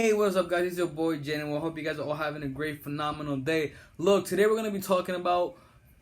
Hey, what's up guys, it's your boy Januelve. Hope you guys are all having a great, phenomenal day. Look, today we're going to be talking about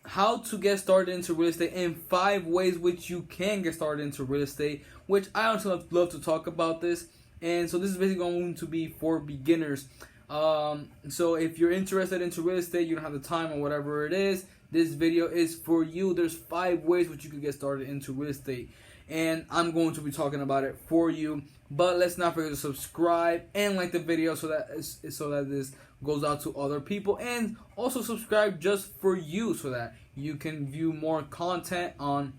how to get started into real estate and 5 ways which you can get started into real estate, which I also love to talk about this. And so this is basically going to be for beginners. So if you're interested into real estate, you don't have the time or whatever it is, this video is for you. There's 5 ways which you can get started into real estate, and I'm going to be talking about it for you. But let's not forget to subscribe and like the video so that this goes out to other people, and also subscribe just for you so that you can view more content on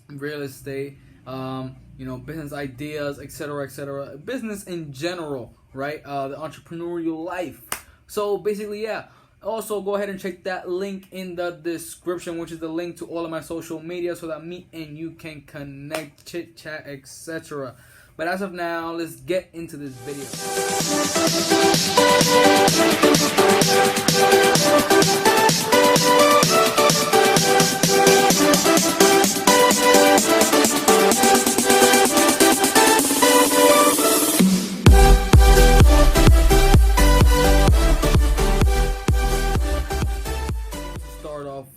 real estate, business ideas, etc., business in general, right? The entrepreneurial life. So basically, yeah. Also, go ahead and check that link in the description, which is the link to all of my social media, so that me and you can connect, chit chat, etc. But as of now, let's get into this video. Start off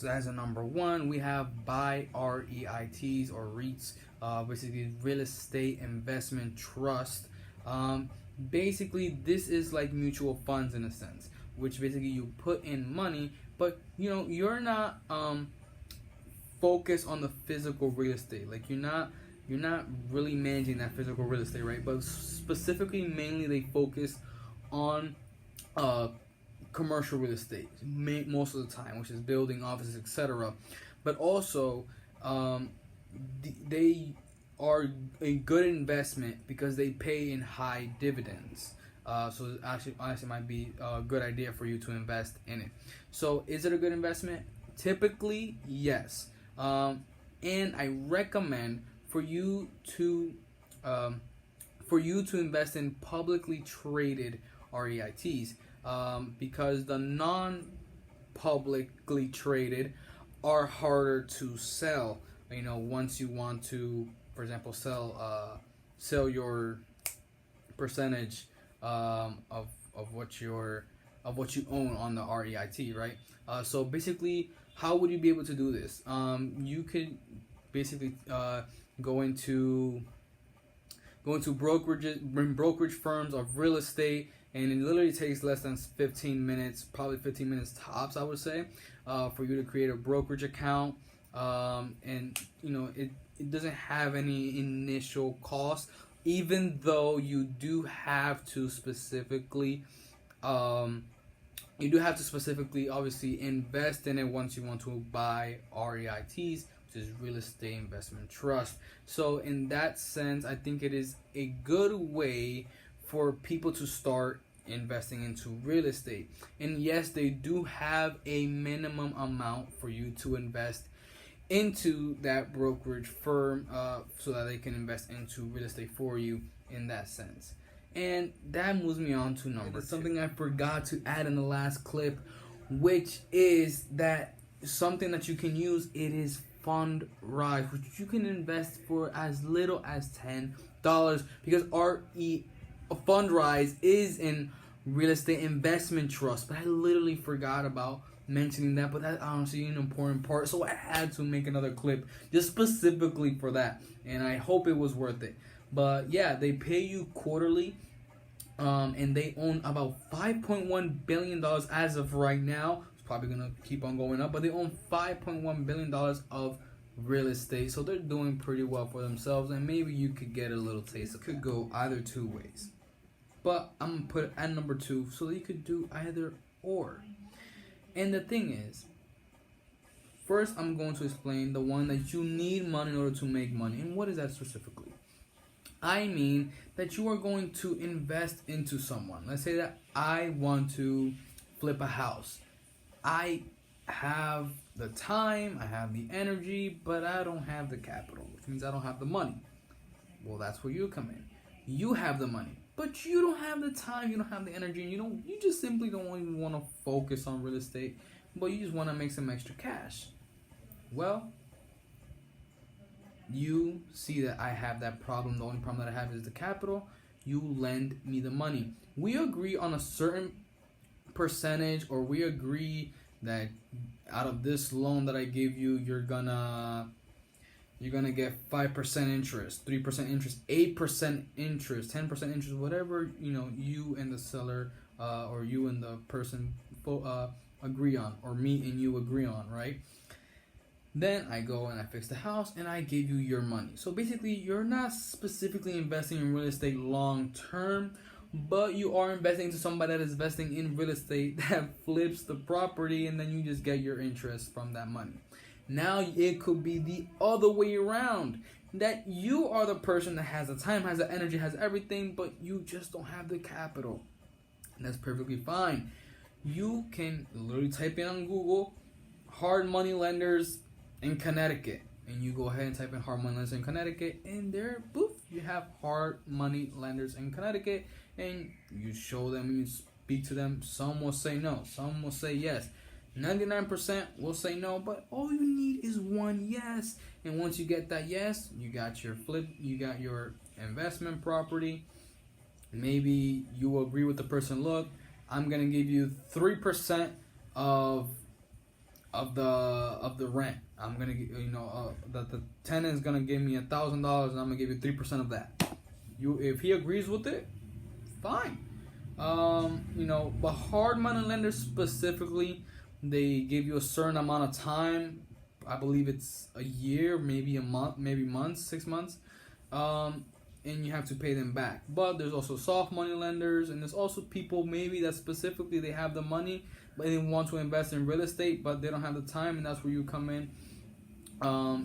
as a number 1, we have buy REITs or REITs. Basically real estate investment trust. Basically this is like mutual funds in a sense, which basically you put in money, but you're not focused on the physical real estate. Like you're not really managing that physical real estate, right? But specifically, mainly they focus on commercial real estate most of the time, which is building, offices, etc. But also they are a good investment because they pay in high dividends. So actually, honestly, might be a good idea for you to invest in it. So is it a good investment? Typically, yes. And I recommend for you to invest in publicly traded REITs, because the non-publicly traded are harder to sell. Once you want to, for example, sell your percentage of what you own on the REIT, right? So basically, how would you be able to do this? You could basically go into brokerage firms of real estate, and it literally takes less than 15 minutes, probably 15 minutes tops, I would say, for you to create a brokerage account. And it doesn't have any initial cost, even though you do have to specifically obviously invest in it once you want to buy REITs, which is real estate investment trust. So in that sense, I think it is a good way for people to start investing into real estate. And yes, they do have a minimum amount for you to invest into that brokerage firm, so that they can invest into real estate for you in that sense. And that moves me on to number 2. Something I forgot to add in the last clip, which is that something that you can use, it is Fundrise, which you can invest for as little as $10, because Fundrise is in real estate investment trust. But I literally forgot about mentioning that, but that's honestly an important part, so I had to make another clip just specifically for that, and I hope it was worth it. But yeah, they pay you quarterly, and they own about $5.1 billion as of right now. It's probably gonna keep on going up, but they own $5.1 billion of real estate, so they're doing pretty well for themselves, and maybe you could get a little taste. It could go either 2 ways, but I'm gonna put it at number 2 so that you could do either or. And the thing is, first I'm going to explain the one that you need money in order to make money. And what is that specifically? I mean that you are going to invest into someone. Let's say that I want to flip a house. I have the time, I have the energy, but I don't have the capital, which means I don't have the money. Well, that's where you come in. You have the money, but you don't have the time, you don't have the energy, and you just simply don't even want to focus on real estate, but you just want to make some extra cash. Well, you see that I have that problem. The only problem that I have is the capital. you lend me the money. We agree on a certain percentage, or we agree that out of this loan that I give you, you're gonna get 5% interest, 3% interest, 8% interest, 10% interest, whatever you and the seller or you and the person agree on, or me and you agree on, right? Then I go and I fix the house and I give you your money. So basically, you're not specifically investing in real estate long term, but you are investing into somebody that is investing in real estate that flips the property, and then you just get your interest from that money. Now it could be the other way around, that you are the person that has the time, has the energy, has everything, but you just don't have the capital. And that's perfectly fine. You can literally type in on Google hard money lenders in Connecticut, and you go ahead and type in hard money lenders in Connecticut, and there, poof, you have hard money lenders in Connecticut, and you show them, you speak to them. Some will say no, some will say yes. 99% will say no, but all you need is one yes. And once you get that yes, you got your flip, you got your investment property. Maybe you will agree with the person, look, I'm gonna give you 3% of the rent. I'm gonna that the tenant is gonna give me $1,000, and I'm gonna give you 3% of that. If he agrees with it, fine. But hard money lenders specifically, they give you a certain amount of time. I believe it's a year, maybe a month, maybe months, 6 months, and you have to pay them back. But there's also soft money lenders, and there's also people maybe that specifically they have the money, but they want to invest in real estate, but they don't have the time, and that's where you come in.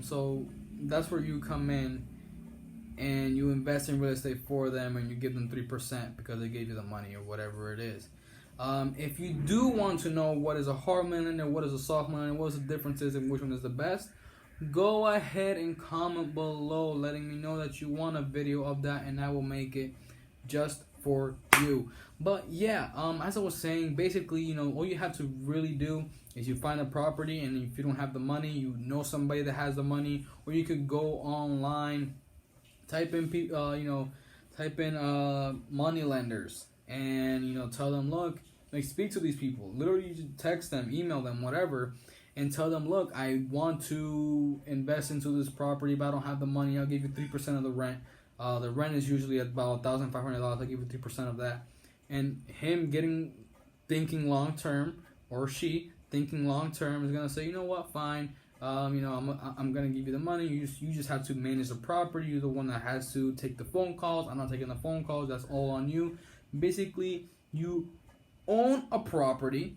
So that's where you come in, and you invest in real estate for them, and you give them 3% because they gave you the money or whatever it is. If you do want to know what is a hard money lender, what is a soft money lender, what is the differences, and which one is the best, go ahead and comment below letting me know that you want a video of that, and I will make it just for you. But yeah, as I was saying, basically, all you have to really do is you find a property, and if you don't have the money, you know somebody that has the money, or you could go online, type in money lenders, and tell them, look, speak to these people. Literally, you just text them, email them, whatever, and tell them, look, I want to invest into this property, but I don't have the money. I'll give you 3% of the rent. The rent is usually about $1,500. I'll give you 3% of that. And him thinking long term, or she thinking long term, is gonna say, you know what, fine. I'm gonna give you the money. You just have to manage the property. You're the one that has to take the phone calls. I'm not taking the phone calls. That's all on you. Basically, you own a property,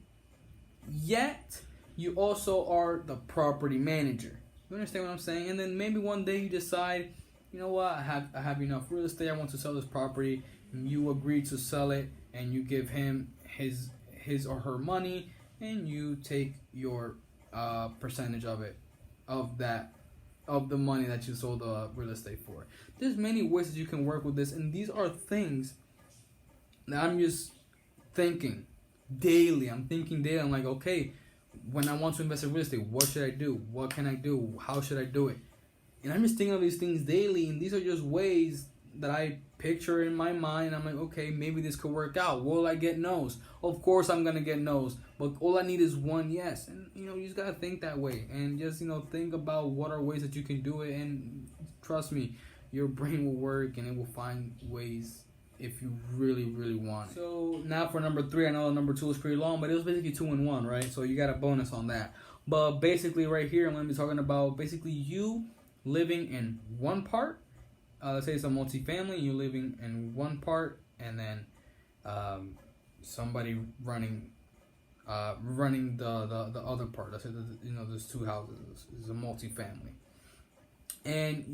yet you also are the property manager. You understand what I'm saying? And then maybe one day you decide, you know what, I have enough real estate. I want to sell this property. And you agree to sell it, and you give him his or her money, and you take your percentage of it, of the money that you sold the real estate for. There's many ways that you can work with this, and these are things that I'm just thinking daily. I'm like, okay, when I want to invest in real estate, what should I do? What can I do? How should I do it? And I'm just thinking of these things daily, and these are just ways that I picture in my mind. I'm like, okay, maybe this could work out. Will I get no's? Of course I'm gonna get no's, but all I need is one yes. And you just gotta think that way, and just think about what are ways that you can do it, and trust me, your brain will work, and it will find ways if you really, really want it. So now for number 3, I know number 2 is pretty long, but it was basically 2 in 1, right? So you got a bonus on that. But basically right here, I'm gonna be talking about basically you living in one part. Let's say it's a multifamily, you're living in one part, and then somebody running the other part. Let's say there's 2 houses. It's a multifamily, and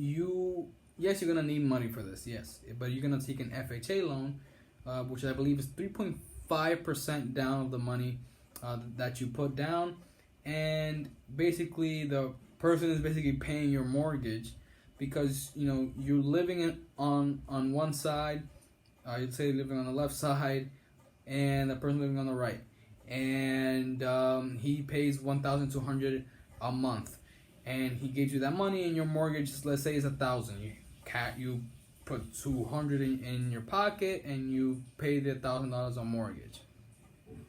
yes, you're gonna need money for this, yes, but you're gonna take an FHA loan, which I believe is 3.5% down of the money that you put down, and basically the person is basically paying your mortgage. Because you're living on one side, you'd say living on the left side, and the person living on the right, and he pays $1,200 a month, and he gives you that money, and your mortgage, let's say, is $1,000. You put $200 in your pocket and you pay the $1,000 on mortgage.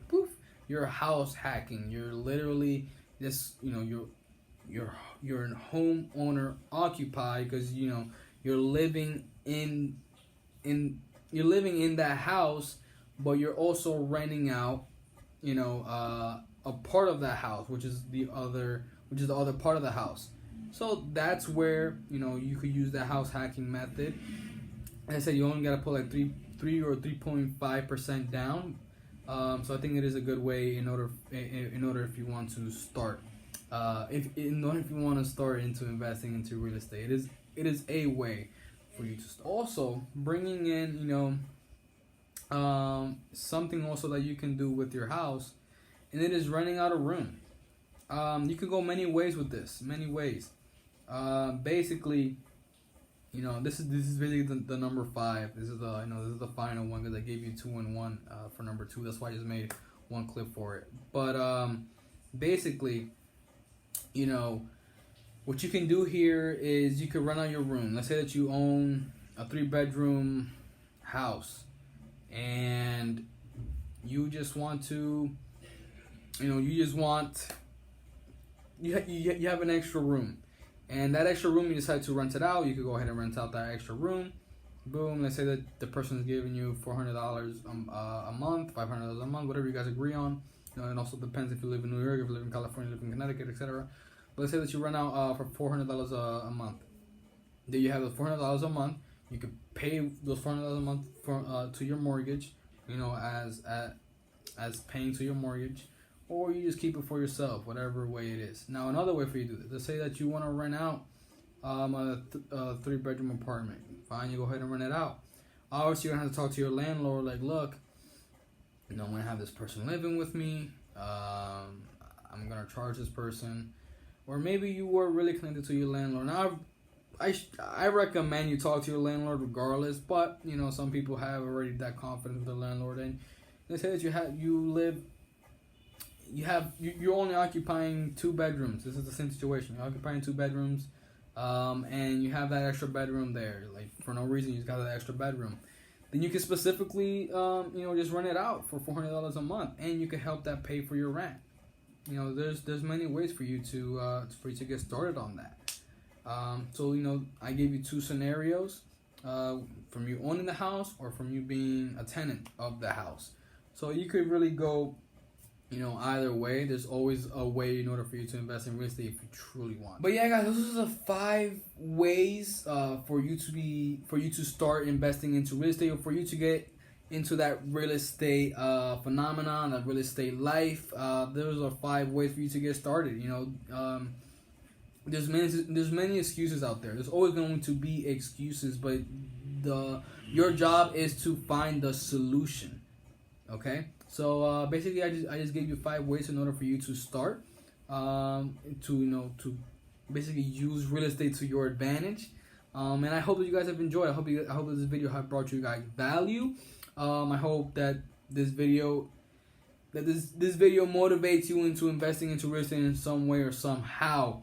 Poof, you're house hacking. You're literally just, you know, you're a homeowner occupied, because you know you're living in that house, but you're also renting out, you know, a part of that house, which is the other part of the house. So that's where, you know, you could use the house hacking method. As I said, you only gotta put like 3 or 3.5% down. So I think it is a good way in order if you want to start. If you want to start into investing into real estate, it is a way for you to start. Also, bringing in, you know, something also that you can do with your house, and it is renting out a room. You can go many ways with this. Many ways. Basically, you know, this is basically the number 5. This is the final one, because I gave you 2 and 1 for number 2. That's why I just made one clip for it. But basically, you know, what you can do here is you can rent out your room. Let's say that you own a 3-bedroom house, and you just want to, you know, you have an extra room, and that extra room you decide to rent it out. You could go ahead and rent out that extra room. Boom. Let's say that the person is giving you $400 a month, $500 a month, whatever you guys agree on. You know, it also depends if you live in New York, if you live in California, live in Connecticut, etc. But let's say that you rent out for $400 a month. Then you have the $400 a month. You could pay those $400 a month to your mortgage, you know, as paying to your mortgage, or you just keep it for yourself, whatever way it is. Now, another way for you to do this, let's say that you want to rent out a 3-bedroom apartment. Fine, you go ahead and rent it out. Obviously, you're gonna have to talk to your landlord, like, look, you know, I'm gonna have this person living with me. I'm gonna charge this person, or maybe you were really connected to your landlord. Now, I recommend you talk to your landlord regardless, but you know, some people have already that confidence with their landlord, and let's say that you're only occupying 2 bedrooms. This is the same situation. You're occupying 2 bedrooms, and you have that extra bedroom there, like for no reason. You just got that extra bedroom. Then you can specifically, you know, just rent it out for $400 a month, and you can help that pay for your rent. You know, there's many ways for you to get started on that. So you know, I gave you 2 scenarios, from you owning the house or from you being a tenant of the house. So you could really go, you know, either way. There's always a way in order for you to invest in real estate if you truly want. But yeah, guys, this is the 5 ways for you to start investing into real estate, or for you to get into that real estate phenomenon, that real estate life. Those are 5 ways for you to get started. You know, there's many excuses out there. There's always going to be excuses, but your job is to find the solution. Okay, so basically, I just gave you 5 ways in order for you to start, to basically use real estate to your advantage. And I hope that you guys have enjoyed. I hope that this video have brought you guys value. I hope that this video motivates you into investing into real estate in some way or somehow.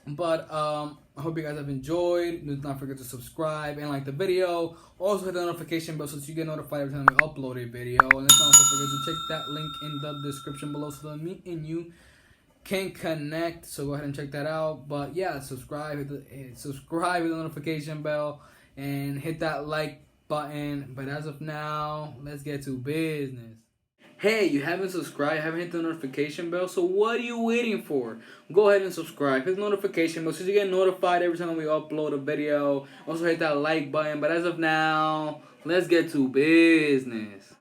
But I hope you guys have enjoyed. Do not forget to subscribe and like the video. Also hit the notification bell so that you get notified every time we upload a video. And let's not also forget to check that link in the description below so that me and you can connect. So go ahead and check that out. But yeah, subscribe, hit the notification bell, and hit that like button. But as of now, let's get to business. Hey, you haven't subscribed, haven't hit the notification bell, so what are you waiting for? Go ahead and subscribe, hit the notification bell so you get notified every time we upload a video. Also hit that like button, but as of now, let's get to business.